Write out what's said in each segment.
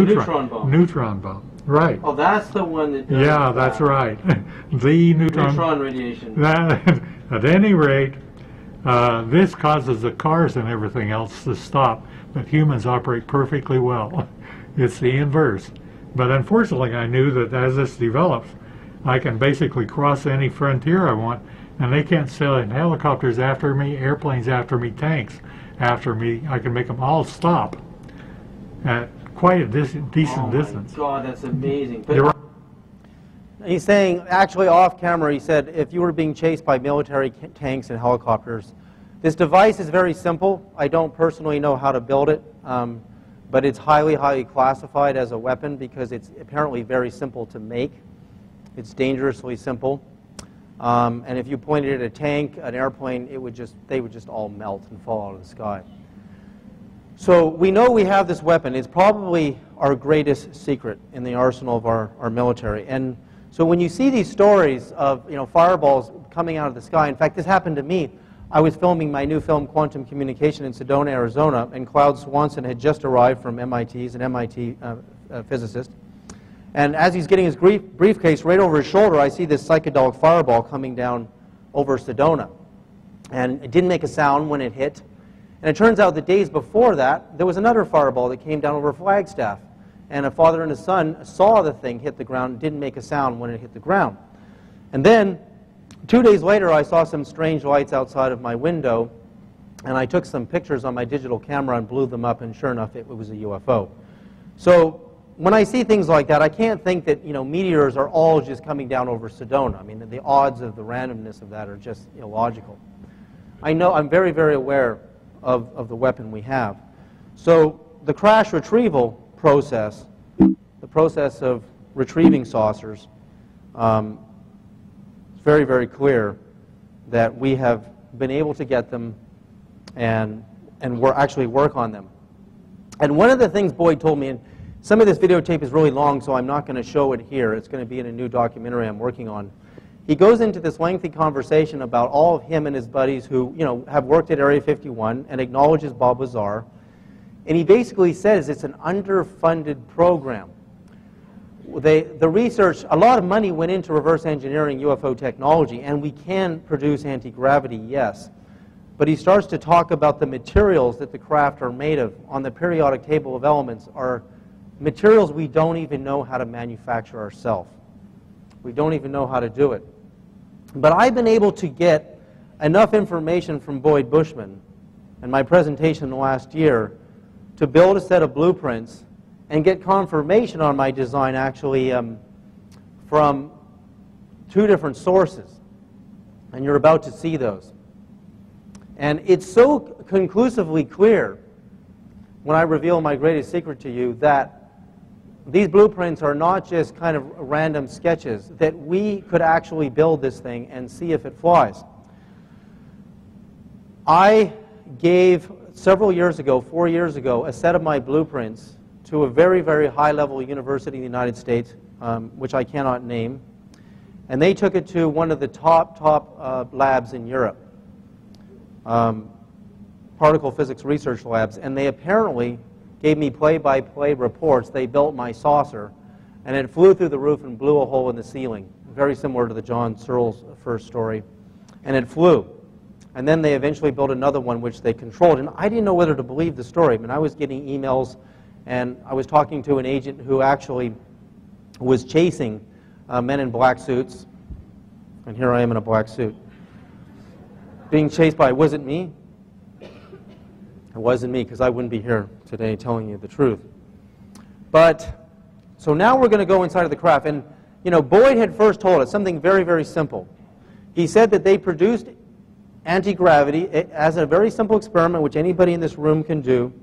Neutron bomb. Neutron bomb. Right. Oh, that's the one that does Yeah, that's right. The neutron radiation. That, at any rate, this causes the cars and everything else to stop, but humans operate perfectly well. It's the inverse. But unfortunately, I knew that as this develops, I can basically cross any frontier I want, and they can't send helicopters after me, airplanes after me, tanks after me. I can make them all stop at quite a decent distance. Oh my God, that's amazing. But he's saying, actually off camera, he said, if you were being chased by military tanks and helicopters, this device is very simple. I don't personally know how to build it, but it's highly, highly classified as a weapon because it's apparently very simple to make. It's dangerously simple. And if you pointed at a tank, an airplane, they would just all melt and fall out of the sky. So we know we have this weapon. It's probably our greatest secret in the arsenal of our military. And so when you see these stories of fireballs coming out of the sky, in fact, this happened to me. I was filming my new film, Quantum Communication, in Sedona, Arizona, and Cloud Swanson had just arrived from MIT. He's an MIT physicist. And as he's getting his briefcase right over his shoulder, I see this psychedelic fireball coming down over Sedona. And it didn't make a sound when it hit. And it turns out the days before that, there was another fireball that came down over Flagstaff. And a father and a son saw the thing hit the ground, didn't make a sound when it hit the ground. And then, 2 days later, I saw some strange lights outside of my window, and I took some pictures on my digital camera and blew them up, and sure enough, it was a UFO. So when I see things like that, I can't think that meteors are all just coming down over Sedona. I mean, the odds of the randomness of that are just illogical. I know, I'm very, very aware of the weapon we have. So the crash retrieval process, the process of retrieving saucers, it's very, very clear that we have been able to get them and actually work on them. And one of the things Boyd told me, and some of this videotape is really long, so I'm not going to show it here. It's going to be in a new documentary I'm working on. He goes into this lengthy conversation about all of him and his buddies who, have worked at Area 51 and acknowledges Bob Lazar. And he basically says it's an underfunded program. The research, a lot of money went into reverse engineering UFO technology, and we can produce anti-gravity, yes. But he starts to talk about the materials that the craft are made of on the periodic table of elements are materials we don't even know how to manufacture ourselves. We don't even know how to do it. But I've been able to get enough information from Boyd Bushman and my presentation in the last year to build a set of blueprints and get confirmation on my design actually from 2 different sources. And you're about to see those. And it's so conclusively clear when I reveal my greatest secret to you that these blueprints are not just kind of random sketches, that we could actually build this thing and see if it flies. I gave, several years ago, 4 years ago, a set of my blueprints to a very, very high-level university in the United States, which I cannot name. And they took it to one of the top labs in Europe, particle physics research labs, and they apparently gave me play-by-play reports. They built my saucer, and it flew through the roof and blew a hole in the ceiling, very similar to the John Searle's first story. And it flew. And then they eventually built another one, which they controlled. And I didn't know whether to believe the story. I mean, I was getting emails, and I was talking to an agent who actually was chasing men in black suits. And here I am in a black suit. Being chased by, was it me? It wasn't me, because I wouldn't be here today telling you the truth. But, so now we're going to go inside of the craft. And, Boyd had first told us something very, very simple. He said that they produced anti-gravity as a very simple experiment, which anybody in this room can do.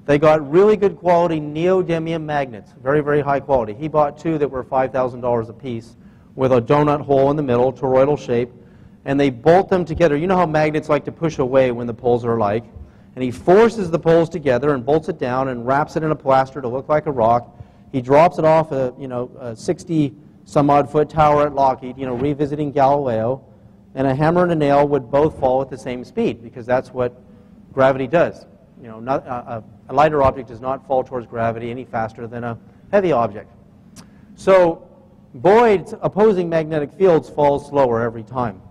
They got really good quality neodymium magnets, very, very high quality. He bought 2 that were $5,000 a piece with a donut hole in the middle, toroidal shape, and they bolt them together. You know how magnets like to push away when the poles are alike? And he forces the poles together and bolts it down and wraps it in a plaster to look like a rock. He drops it off a 60-some-odd foot tower at Lockheed, revisiting Galileo, and a hammer and a nail would both fall at the same speed, because that's what gravity does. A lighter object does not fall towards gravity any faster than a heavy object. So Boyd's opposing magnetic fields fall slower every time.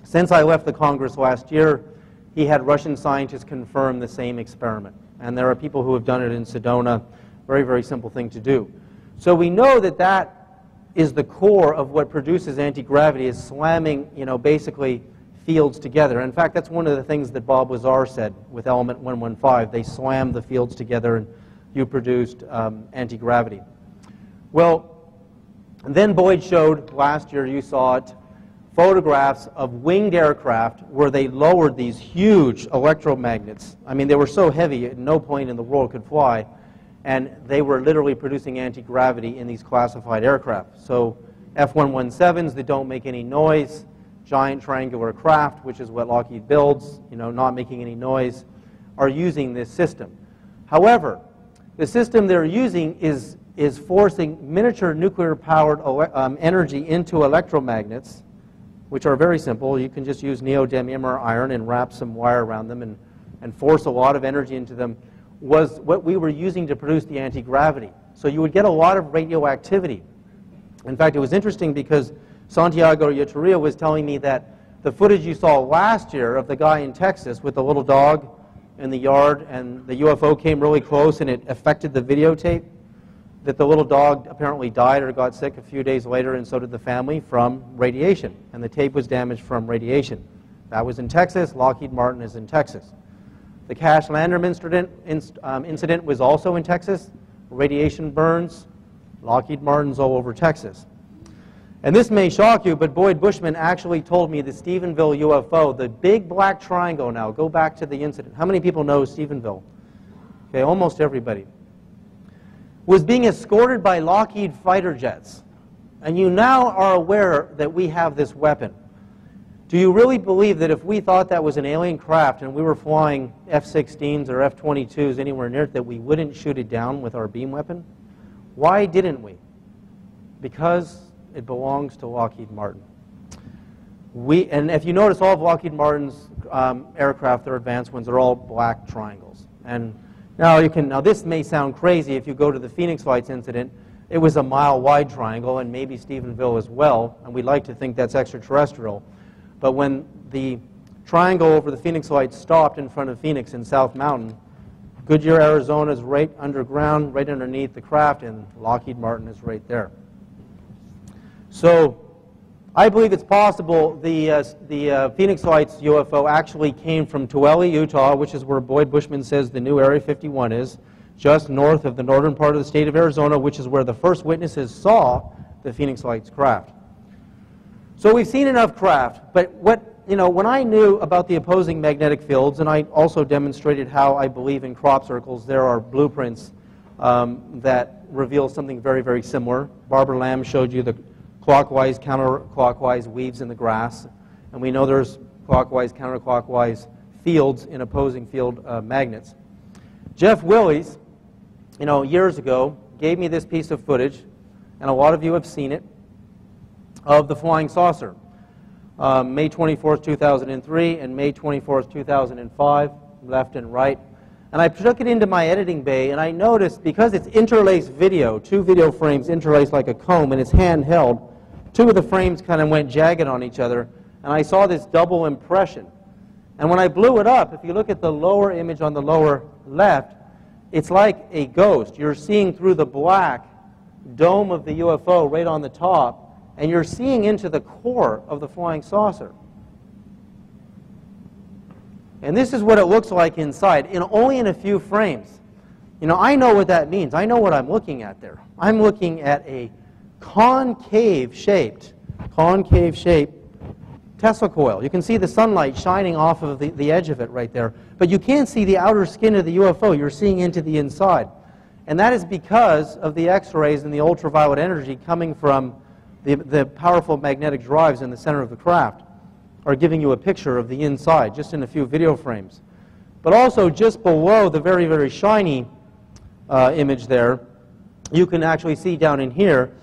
Since I left the Congress last year, he had Russian scientists confirm the same experiment. And there are people who have done it in Sedona. Very, very simple thing to do. So we know that that is the core of what produces anti-gravity, is slamming, basically fields together. In fact, that's one of the things that Bob Lazar said with element 115. They slammed the fields together and you produced anti-gravity. Well, then Boyd showed, last year you saw it, photographs of winged aircraft where they lowered these huge electromagnets. I mean, they were so heavy, at no plane in the world could fly, and they were literally producing anti-gravity in these classified aircraft. So F-117s that don't make any noise, giant triangular craft, which is what Lockheed builds, not making any noise, are using this system. However, the system they're using is forcing miniature nuclear-powered energy into electromagnets, which are very simple. You can just use neodymium or iron and wrap some wire around them and force a lot of energy into them, was what we were using to produce the anti-gravity. So you would get a lot of radioactivity. In fact, it was interesting because Santiago Yatria was telling me that the footage you saw last year of the guy in Texas with the little dog in the yard and the UFO came really close and it affected the videotape, that the little dog apparently died or got sick a few days later, and so did the family, from radiation. And the tape was damaged from radiation. That was in Texas. Lockheed Martin is in Texas. The Cash Landrum incident was also in Texas. Radiation burns. Lockheed Martin's all over Texas. And this may shock you, but Boyd Bushman actually told me the Stephenville UFO, the big black triangle now, go back to the incident. How many people know Stephenville? Okay, almost everybody. Was being escorted by Lockheed fighter jets. And you now are aware that we have this weapon. Do you really believe that if we thought that was an alien craft and we were flying F-16s or F-22s anywhere near it, that we wouldn't shoot it down with our beam weapon? Why didn't we? Because it belongs to Lockheed Martin. And if you notice, all of Lockheed Martin's aircraft, their advanced ones, are all black triangles. And now this may sound crazy if you go to the Phoenix Lights incident. It was a mile-wide triangle, and maybe Stephenville as well, and we'd like to think that's extraterrestrial. But when the triangle over the Phoenix Lights stopped in front of Phoenix in South Mountain, Goodyear, Arizona is right underground, right underneath the craft, and Lockheed Martin is right there. So I believe it's possible the Phoenix Lights UFO actually came from Tooele, Utah, which is where Boyd Bushman says the new Area 51 is, just north of the northern part of the state of Arizona, which is where the first witnesses saw the Phoenix Lights craft. So we've seen enough craft, but when I knew about the opposing magnetic fields, and I also demonstrated how I believe in crop circles, there are blueprints that reveal something very, very similar. Barbara Lamb showed you the clockwise, counterclockwise weaves in the grass, and we know there's clockwise, counterclockwise fields in opposing field magnets. Jeff Willis, years ago, gave me this piece of footage, and a lot of you have seen it, of the flying saucer. May 24th, 2003, and May 24th, 2005, left and right. And I took it into my editing bay, and I noticed, because it's interlaced video, two video frames interlaced like a comb, and it's handheld, two of the frames kind of went jagged on each other, and I saw this double impression. And when I blew it up, if you look at the lower image on the lower left, it's like a ghost. You're seeing through the black dome of the UFO right on the top, and you're seeing into the core of the flying saucer. And this is what it looks like inside, only in a few frames. I know what that means. I know what I'm looking at there. I'm looking at a concave-shaped Tesla coil. You can see the sunlight shining off of the edge of it right there. But you can't see the outer skin of the UFO. You're seeing into the inside. And that is because of the X-rays and the ultraviolet energy coming from the powerful magnetic drives in the center of the craft are giving you a picture of the inside, just in a few video frames. But also, just below the very, very shiny image there, you can actually see down in here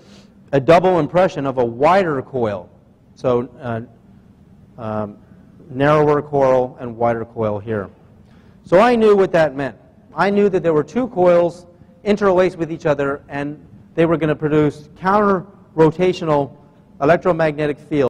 a double impression of a wider coil. So narrower coil and wider coil here. So I knew what that meant. I knew that there were two coils interlace with each other, and they were going to produce counter-rotational electromagnetic fields.